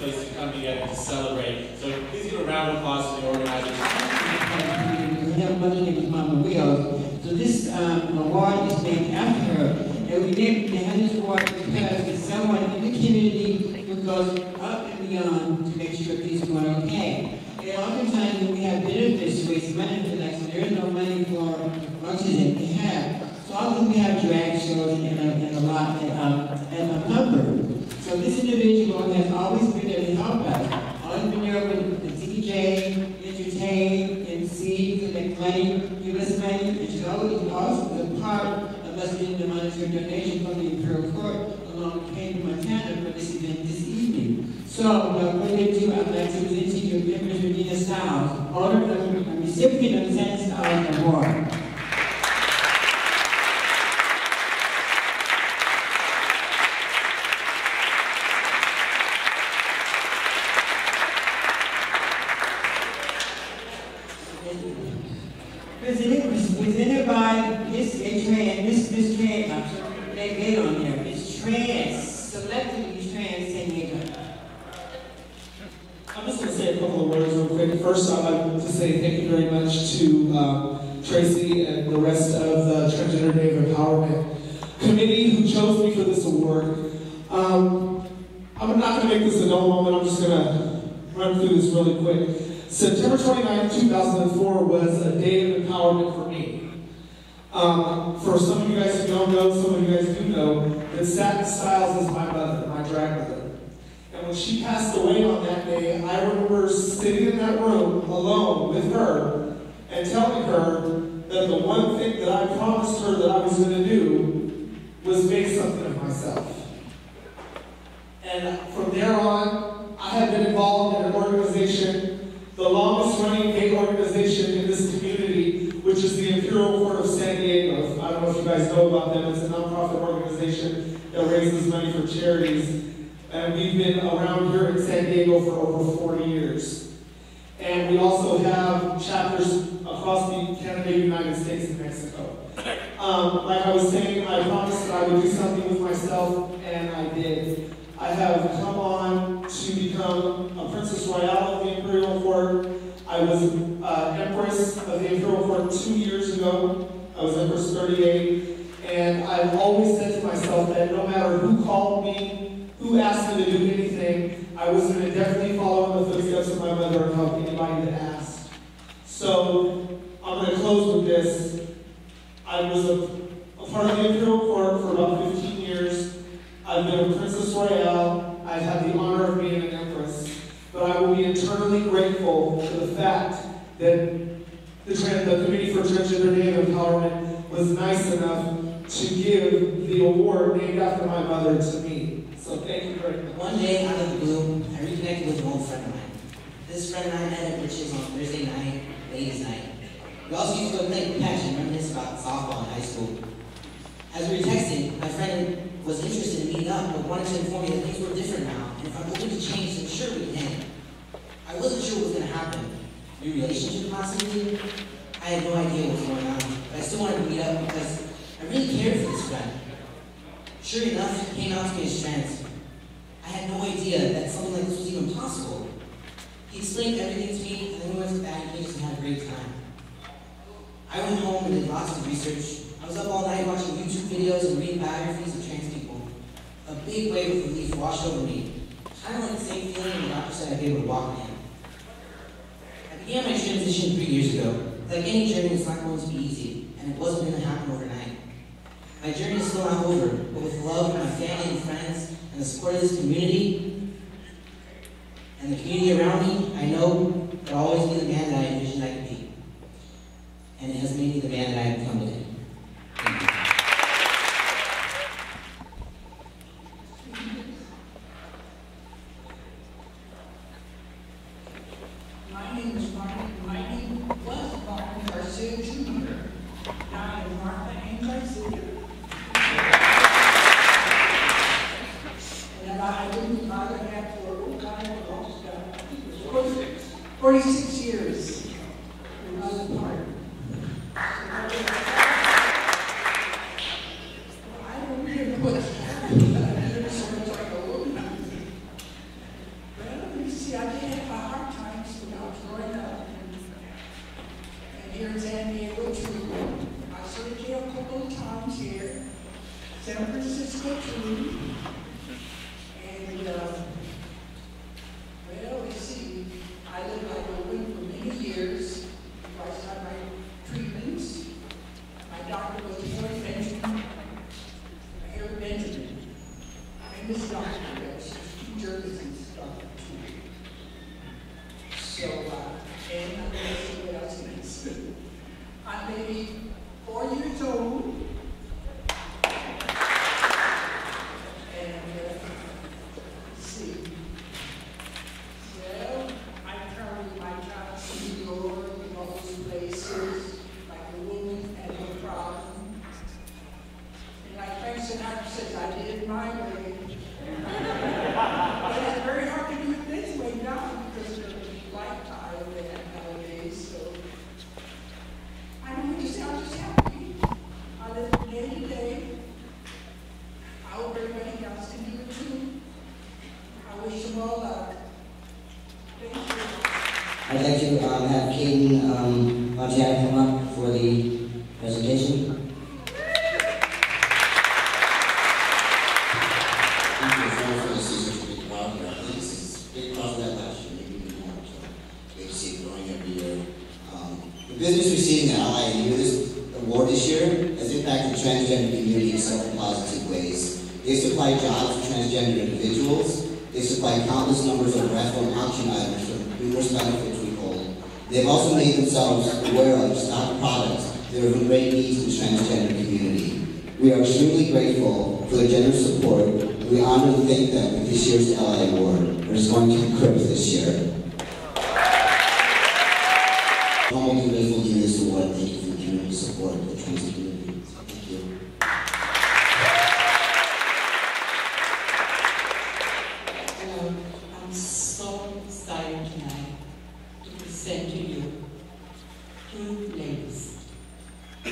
place to come together to celebrate. So please give a round of applause to the organizers. We have mother named Mama Will. So this award is named after her. And we had this award because it's someone in the community who goes up and beyond to make sure things are going okay. And oftentimes when we have benefits, raise money for that, so there is no money for functions that we have. So often we have drag shows and a lot at a number. So this individual has always been there to help us. Always been there with the DJ, entertain, MC, collect money, give us money, and she's always also a part of us getting the monetary donation from the Imperial Court along with Kane, Montana for this event this evening. So what we're going to do, I'd like to present to you Empress Regina Styles, owner of the recipient of the Santa Styles Award. Presented by Miss Trans, they made on there. It's Trans, selectively Trans San Diego. I'm just going to say a couple of words real quick. First, I'd like to say thank you very much to Tracy and the rest of the Transgender Day of Empowerment Committee who chose me for this award. I'm not going to make this a dull moment. I'm just going to run through this really quick. September 29, 2004 was a day of empowerment for me. For some of you guys who don't know, some of you guys do know, that Satin Styles is my mother, my drag mother. And when she passed away on that day, I remember sitting in that room alone with her and telling her that the one thing that I promised her that I was going to do was make something of myself. And from there on, I have been involved in an organization, the longest running gay organization in this community, which is the Imperial Court of San Diego. I don't know if you guys know about them. It's a nonprofit organization that raises money for charities. And we've been around here in San Diego for over 40 years. And we also have chapters across the Canada, United States, and Mexico. Like I was saying, I promised that I would do something with myself, and I did. I have come on to become a Princess Royale of the Imperial Court. I was Empress of the Imperial Court 2 years ago. I was Empress 38. And I've always said to myself that no matter who called me, who asked me to do anything, I was going to definitely follow in the footsteps of my mother and help anybody that asked. So I'm going to close with this. I was a part of the Imperial Court for about 15 years. I've been a Princess Royale. I've had the honor of being an Empress. But I will be eternally grateful for the fact that the Committee for Transgender Day of Empowerment was nice enough to give the award named after my mother to me. So thank you very much. One day, out of the blue, I reconnected with an old friend of mine. This friend and I met at Rich's on Thursday night, ladies' night. We also used to go play catch and reminisce about softball in high school. As we were texting, my friend was interested in meeting up, but wanted to inform me that things were different now, and if I'm open to change, then sure we can. I wasn't sure what was going to happen. New relationship possibly? I had no idea what was going on, but I still wanted to meet up because I really cared for this friend. Sure enough, he came out to me as trans. I had no idea that something like this was even possible. He explained everything to me, and then we went to the back cage and had a great time. I went home and did lots of research. I was up all night watching YouTube videos and reading biographies of trans people. A big wave of relief washed over me. Kind of like the same feeling when the doctor said I'd be able to walk again. I began my transition 3 years ago. Like any journey, it's not going to be easy, and it wasn't going to happen overnight. My journey is still not over, but with love from my family and friends, and the support of this community, and the community around me, I know that I'll always be the man that I envisioned I could be. And it has made me the man that I have become today. Thank you. My name was Martin Garcia Jr. Now I am Martha Ann Garcia. And I didn't bother that for almost 46 years. We was apart. I don't remember what's happened, but I never so much like a woman. Well, 14. And, well, let's see, I lived like open for many years before I started my treatments. My doctor was Harry Benjamin. And this doctor, she's two Germans and stuff. So, and I'm going to see what else next. I'm maybe 4 years old. And, let's see. Well, I traveled with my child to New York and all those places, like the woman and her problem. And like Frank Sinatra says, I did it my way. But it's very hard to do it this way now because of the lifestyle they have nowadays. So I don't want to say I'm just happy. I live from day to day. I hope everybody else can do it too. I wish them all luck. Thank you. I'd like to have Kaden Montiana come up for the presentation. The business receiving the Ally Youth Award this year has impacted the transgender community in several positive ways. They supply jobs to transgender individuals. They supply countless numbers of raffle and auction items for numerous benefits we hold. They've also made themselves aware of stock products that are of great need to the transgender community. We are extremely grateful for their generous support, and we honor and thank them with this year's Ally Award, which is going to the Crips this year. I'm humbly grateful to give this award. Thank you for the community support of the trans community. Thank you. Hello, I'm so excited tonight to present to you two ladies, a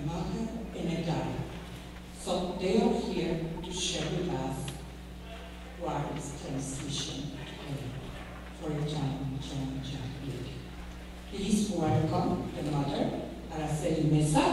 mother and a daughter. So they are here to share with us what is transition for a child. Please welcome the mother, Araceli Mesa,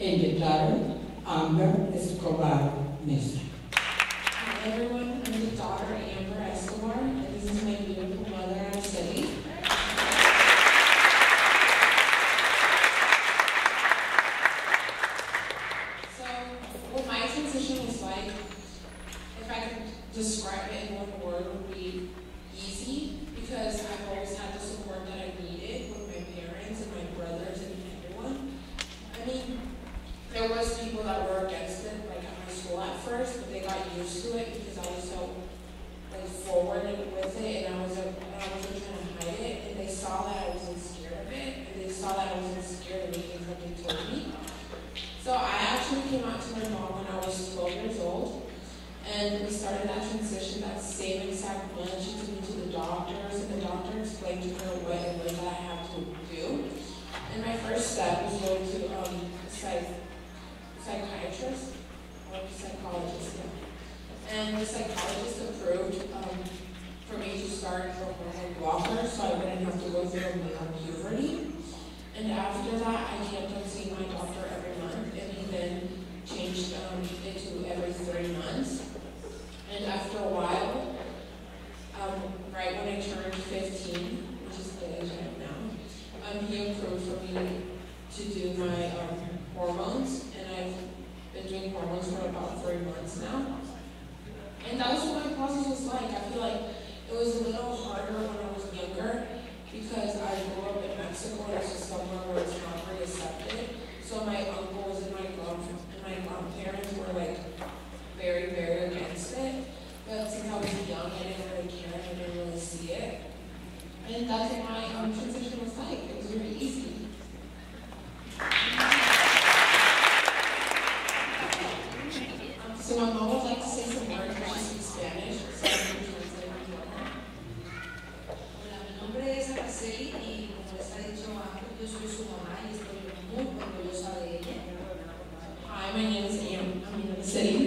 and the daughter, Amber Escobar Mesa. Hi everyone, I'm the daughter, Amber Escobar, and this is my beautiful mother, Araceli. So, what my transition was like, if I could describe it in one word, would be easy, because I've always had the support that I needed with my parents and my brothers and everyone. I mean, there was people that were against it, like at my school at first, but they got used to it because I was so like forward with it, and I wasn't trying to hide it, and they saw that I wasn't scared of it, and they saw that I wasn't scared of making what they told me. So I actually came out to my mom when I was 12 years old, and we started that transition that same exact month. She took me to the doctors, and the doctor explained to her what it was that I had to do. And my first step was going to psychiatrist or psychologist. And the psychologist approved for me to start the hormone blocker so I wouldn't have to go through male puberty. And after that, I kept on seeing my doctor every month, and he then changed it to every 3 months. And after a while, right when I turned 15, which is the age I am now, he approved for me to do my hormones, and I've been doing hormones for about 3 months now. And that was what my process was like. I feel like it was a little harder when I was younger because I grew up in Mexico, and it's just somewhere where it's not very accepted. So my uncles and my grandparents were like very, very against it. But since I was young, I didn't really care, I didn't really see it. And that's what my transition was like. It was very easy. So my mom would like to say some words, but she speaks Spanish, so I'm going to translate it for her. Hola, mi nombre es Araceli y como les ha dicho antes, yo soy su mamá y estoy muy orgullosa de ella. Hi, my name is Araceli.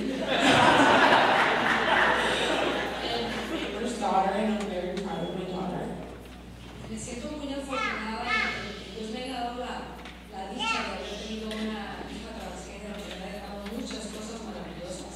And I'm Amber's daughter, and I'm very proud of my daughter. Me siento muy afortunada en que Dios me haya dado la dicha de haber tenido una hija transgénero que me ha dejado muchas cosas maravillosas.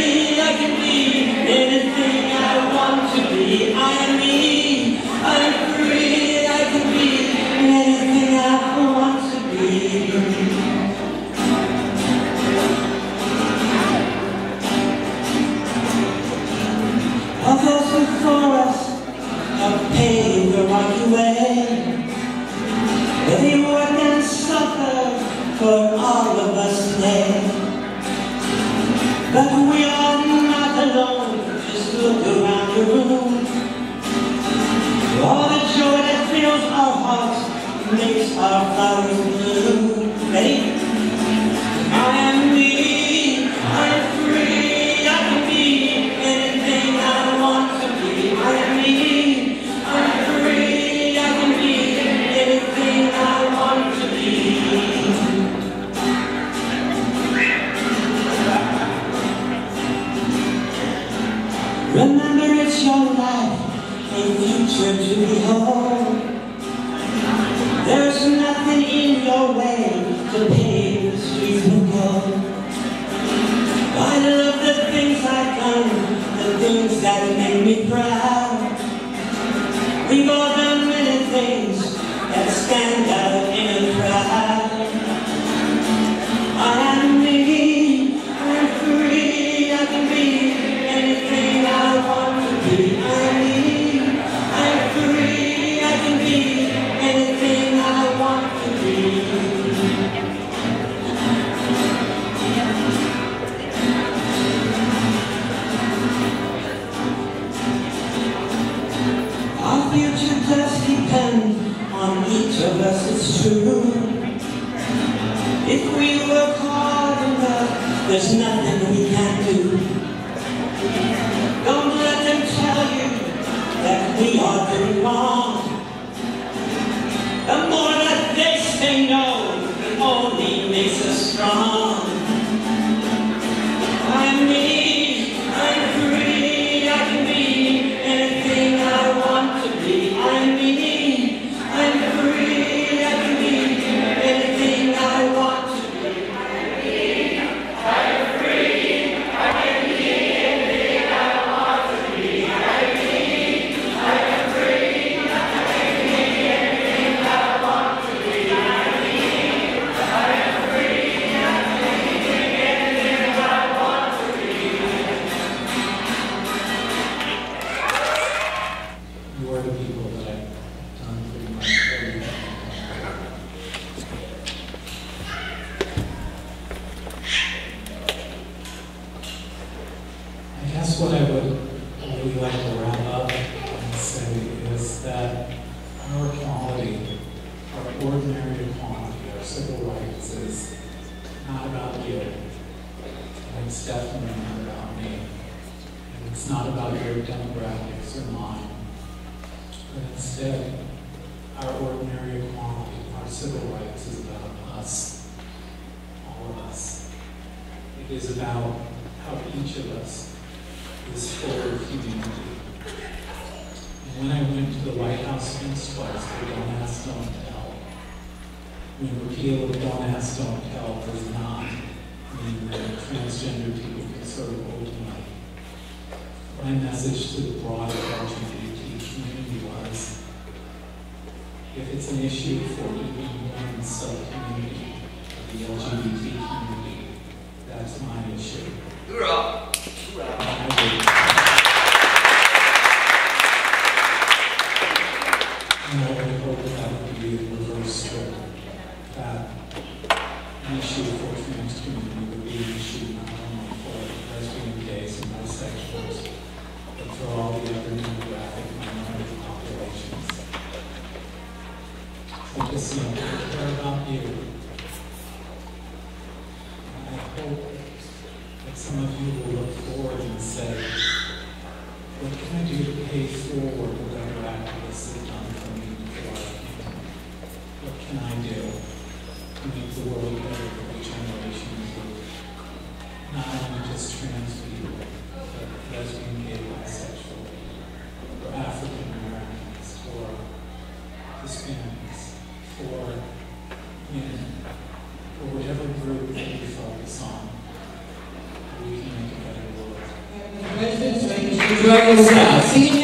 free, I can be anything I want to be. I am me, I'm free. of those before us have paved the rocky way. They work and suffer for all of us today. But we are not alone, just look around the room. All the joy that fills our hearts makes our flowers bloom. Ready? I am me, I am free, I can be anything I want to be. I am me, I am free, I can be anything I want to be. Remember, it's your life, a future to behold. There's nothing in your way to pave the streets with gold. I love the things I've done, the things that make me proud. We've all done many things that stand out in a crowd. I am me, I'm free, I can be anything I want to be. I am me, I'm free, I can be anything I want to be. Our future does depend on each of us, it's true. If we work hard enough, there's nothing we can't do. Don't let them tell you that we are doing wrong. The more that they say no, it only makes us strong. I'm me, I'm free, I can be anything I want to be. I'm me, I'm free, I can be anything I want to be. I'm me, I'm free, I can be anything I want to be. I'm me, I'm free, I can be anything I want to be. I'm me, I'm free, I can be anything I want to be. You are the people that I've done pretty much everything. I guess what I would really like to wrap up and say is that our equality, our ordinary equality, our civil rights is not about you. And it's definitely not about me. And it's not about your demographics or mine. But instead, our ordinary equality, our civil rights is about us, all of us. It is about how each of us is full of humanity. And when I went to the White House Sphinx twice for Don't Ask, Don't Tell, when repeal of Don't Ask, Don't Tell does not mean that transgender people can serve openly, my message to the broader LGBT community was, if it's an issue for even one sub-community of the LGBT community, that's my issue. Hoorah! And I would hope that would be a reverse script, that an issue for trans community would be an issue not only for lesbian, gays, and bisexuals, but for all the other demographic minority populations. So just care about you. And I hope that some of you will look forward and say, what can I do to pay forward what other activists have done for me before I came? What can I do to make the world better for the generations of not only just trans people, but lesbian, gay, bisexual, or African Americans, or Hispanics, for women, or whatever group that you focus on, we can make a better world. Congratulations, join us now.